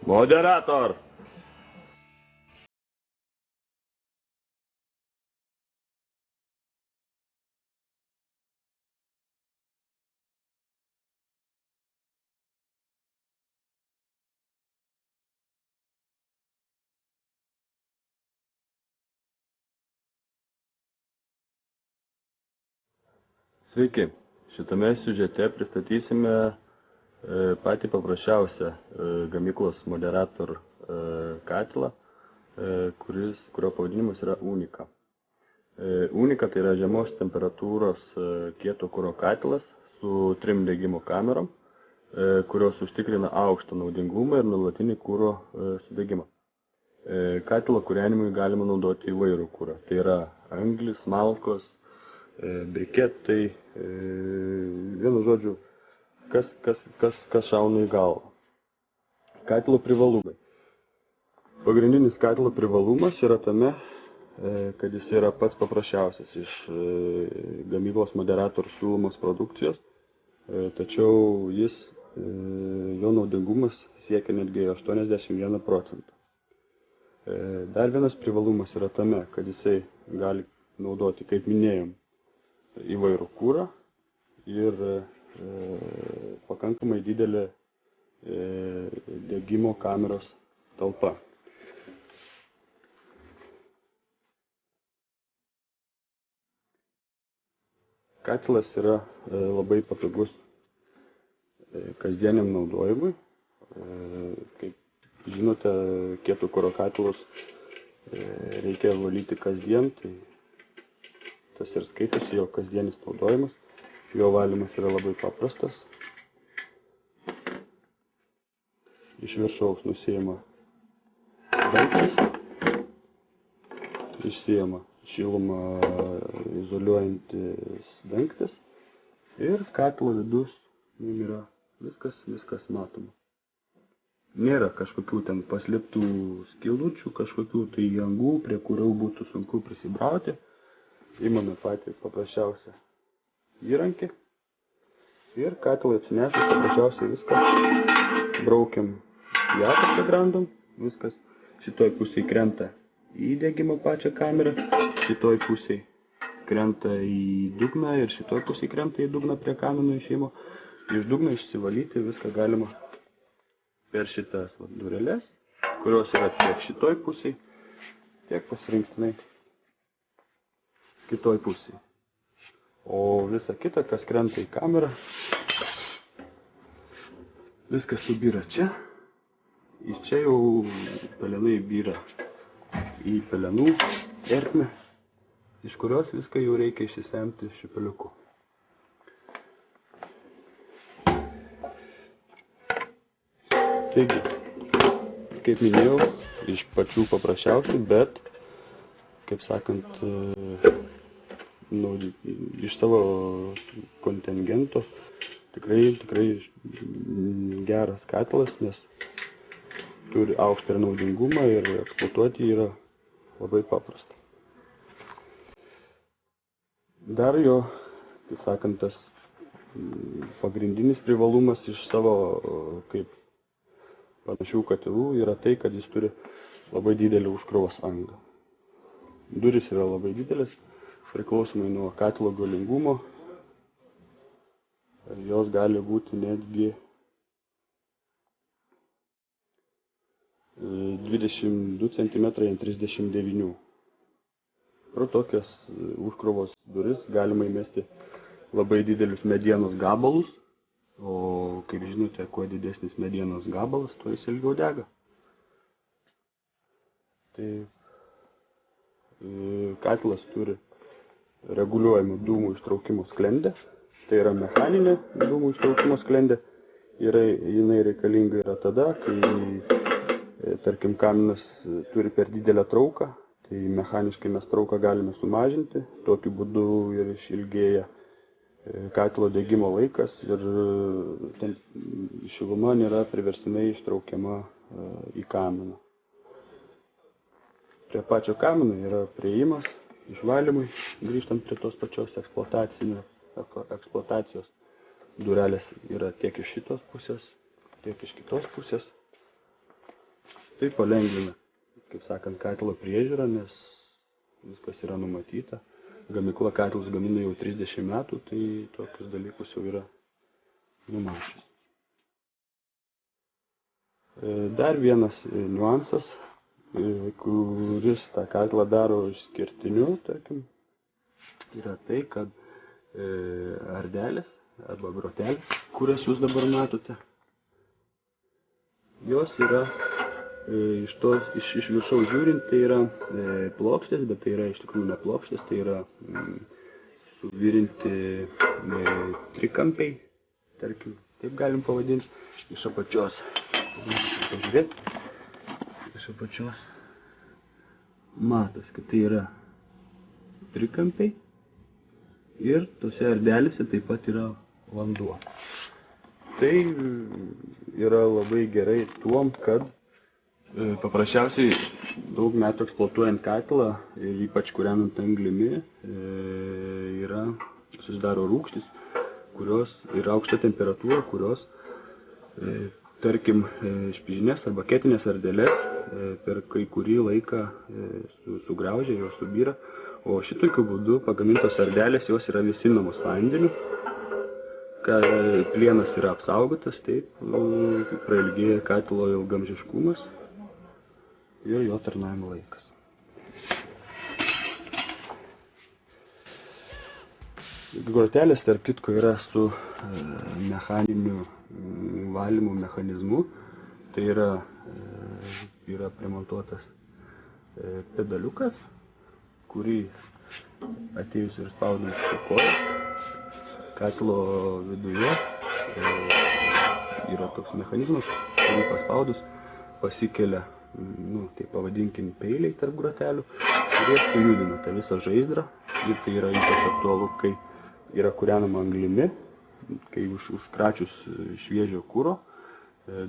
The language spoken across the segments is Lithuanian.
Moderator! Sveiki, šitame siužete pristatysime patį paprasčiausią gamyklos Moderator katilą, kurio pavadinimas yra Unica. Unica tai yra žemos temperatūros kieto kuro katilas su 3 degimo kamerom, kurios užtikrina aukštą naudingumą ir nuolatinį kuro sudegimą. Katilo kūrenimui galima naudoti įvairų kurą, tai yra anglis, malkos, briketai, vienu žodžiu, kas šauna į galvą. Katilo privalumai. Pagrindinis katilo privalumas yra tame, kad jis yra pats paprasčiausias iš gamyklos Moderator siūlomos produkcijos, tačiau jo naudingumas siekia netgi 81%. Dar vienas privalumas yra tame, kad jisai gali naudoti, kaip minėjom, įvairų kurą ir pakankamai didelė degimo kameros talpa. Katilas yra labai patogus kasdieniam naudojimui. Kaip žinote, kieto kuro katilus reikia valyti kasdien, tai tas ir skaitosi jo kasdienis naudojimas. Jo valymas yra labai paprastas. Iš viršaus nusiima dangtis, išsiima šilumą izoliuojantis dangtis ir katilo vidus yra viskas matoma. Nėra kažkokių ten paslėptų skylučių, kažkokių tai angų, prie kurių būtų sunku prisibrauti. Imame patį paprasčiausią įrankį ir katilą atsinešus paprasčiausiai viską braukiam į apačią grandom, viskas šitoj pusėje krenta į degimo pačią kamerą, šitoj pusėje krenta į dugną ir šitoj pusėje krenta į dugną prie kamino išėjimo. Iš dugno išsivalyti viską galima per šitas dureles, kurios yra tiek šitoj pusėje, tiek pasirinktinai kitoj pusėje. O visa kita, kas krenta į kamerą, viskas subyra čia. Iš čia jau pelenai byra į pelenų ertmę, iš kurios viską jau reikia išsisemti šipeliuku. Taigi, kaip minėjau, iš pačių paprasčiausių, bet, kaip sakant, iš savo kontingento tikrai geras katilas, nes turi aukštą naudingumą ir eksploatuoti yra labai paprasta. Dar jo, kaip sakant, tas pagrindinis privalumas iš savo kaip panašių katilų yra tai, kad jis turi labai didelį užkrovos angą. Durys yra labai didelis, priklausomai nuo katilo galingumo, jos gali būti netgi 22 cm ant 39. Pro tokias užkrovos duris galima įmesti labai didelius medienos gabalus, o kaip žinote, kuo didesnis medienos gabalas, tuo jis ilgiau dega. Tai katilas turi reguliuojamą dūmų ištraukimo sklendę, tai yra mechaninė dūmų ištraukimo sklendė. Jinai reikalinga yra tada, kai tarkim, kaminas turi per didelę trauką, tai mechaniškai mes trauką galime sumažinti, tokiu būdu ir išilgėja katilo degimo laikas ir šiluma nėra priverstinai ištraukiama į kaminą. Prie pačio kamino yra priėjimas, išvalymui, grįžtant prie tos pačios eksploatacijos. Durelės yra tiek iš šitos pusės, tiek iš kitos pusės. Tai palengvina, kaip sakant, katilo priežiūrą, nes viskas yra numatyta. Gamykla katilus gamina jau 30 metų, tai tokius dalykus jau yra numačius. Dar vienas niuansas, kuris tą katilą daro išskirtiniu, tarkim, yra tai, kad ardelės arba grotelės, kurias jūs dabar matote, jos yra iš viršaus žiūrint, tai yra plokštės, bet tai yra iš tikrųjų ne plokštės, tai yra suvirinti trikampiai, tarkim, taip galim pavadinti, iš apačios. Pažiūrėti, iš apačios matos, kad tai yra trikampiai ir tose ardelėse taip pat yra vanduo. Tai yra labai gerai tuom, kad paprasčiausiai daug metų eksploatuojant katilą ir ypač kūrenant anglimi susidaro rūgštys, kurios yra aukšta temperatūra, kurios tarkim špižinės arba ketinės ardelės per kai kurį laiką sugraužia, jos subyra, o šitokiu būdu pagamintos ardelės jos yra vėsinamos vandeniu, kad plienas yra apsaugotas, taip prailgėja katilo ilgamžiškumas ir jo tarnavimo laikas. Grotelės, tarp kitko, yra su mechaniniu valymo mechanizmu, tai yra primontuotas pedaliukas, kurį atėjus ir spaudant su koja, katilo viduje yra toks mechanizmas, kurį paspaudus pasikelia, tai pavadinkim, peiliai tarp grotelių, kurie sujudina tą visą žaizdrą, ir tai yra ypač aktualu, kai yra kūrenama anglimi, kai užkračius šviežio kuro,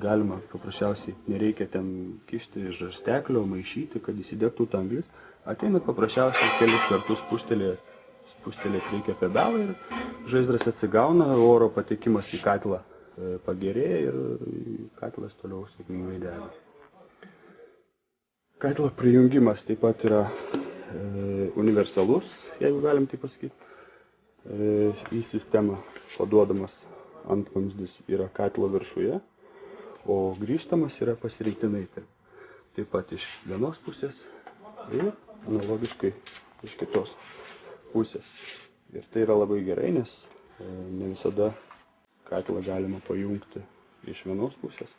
galima paprasčiausiai, nereikia ten kišti žarsteklio, maišyti, kad įsidegtų ta anglis, ateina paprasčiausiai kelis kartus spustelėti reikia pedalą ir žaizdras atsigauna, oro patekimas į katilą pagerėja ir katilas toliau sėkmingai dega. Katilo prijungimas taip pat yra universalus, jeigu galim tai pasakyti. Į sistemą paduodamas antvamzdis yra katilo viršuje, o grįžtamas yra pasirinktinai taip pat iš vienos pusės ir analogiškai iš kitos pusės. Ir tai yra labai gerai, nes ne visada katilą galima pajungti iš vienos pusės,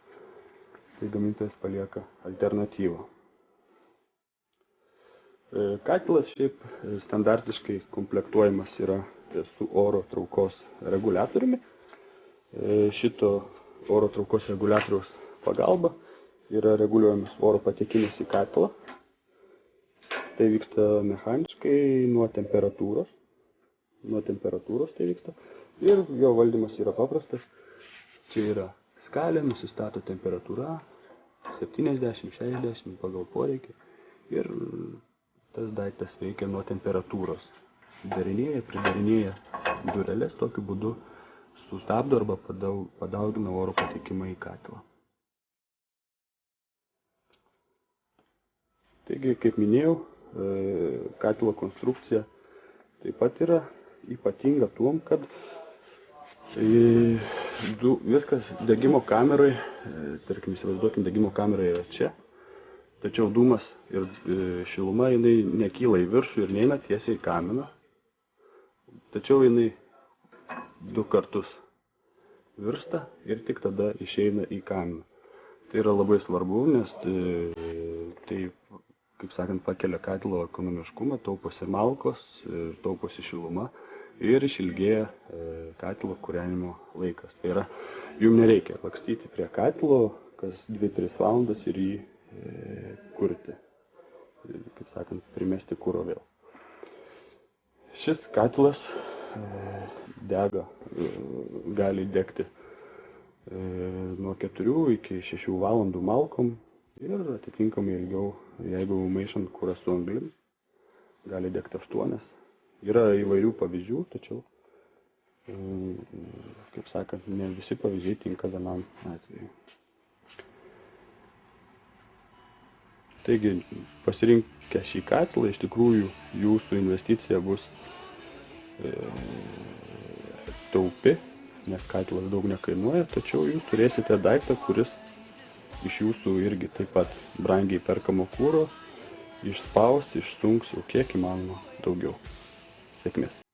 tai gamintojas palieka alternatyvą. Katilas šiaip standartiškai komplektuojamas yra su oro traukos reguliatoriumi. Šito oro traukos reguliatoriaus pagalba yra reguliuojamas oro patekimas į katilą. Tai vyksta mechaniškai nuo temperatūros tai vyksta ir jo valdymas yra paprastas. Čia yra skalė, nusistato temperatūra 70-60 pagal poreikį ir tas daiktas veikia nuo temperatūros. Pridarinėja dureles, tokiu būdu sustabdo arba padaugina oro patekimą į katilą. Taigi, kaip minėjau, katilo konstrukcija taip pat yra ypatinga tuom, kad viskas degimo kameroje, tarkim, įsivaizduokim, degimo kamera yra čia, tačiau dūmas ir šiluma jinai nekyla į viršų ir neina tiesiai į kaminą, tačiau jinai 2 kartus virsta ir tik tada išeina į kaminą. Tai yra labai svarbu, nes tai, kaip sakant, pakelia katilo ekonomiškumą, tauposi malkos, tauposi šiluma ir išilgėja katilo kūrenimo laikas. Tai yra, jums nereikia lakstyti prie katilo kas 2-3 valandas ir jį kurti, kaip sakant, primesti kuro vėl. Šis katilas gali degti nuo 4 iki 6 valandų malkom ir atitinkamai ilgiau, jeigu maišant kurą su anglim, gali degti 8. Yra įvairių pavyzdžių, tačiau, kaip sakant, ne visi pavyzdžiai tinka vienam atvejui. Taigi, pasirinkę šį katilą, iš tikrųjų jūsų investicija bus taupi, nes katilas daug nekainuoja, tačiau jūs turėsite daiktą, kuris iš jūsų irgi taip pat brangiai perkamo kuro išspaus, išsunks jau kiek įmanoma daugiau. Sėkmės.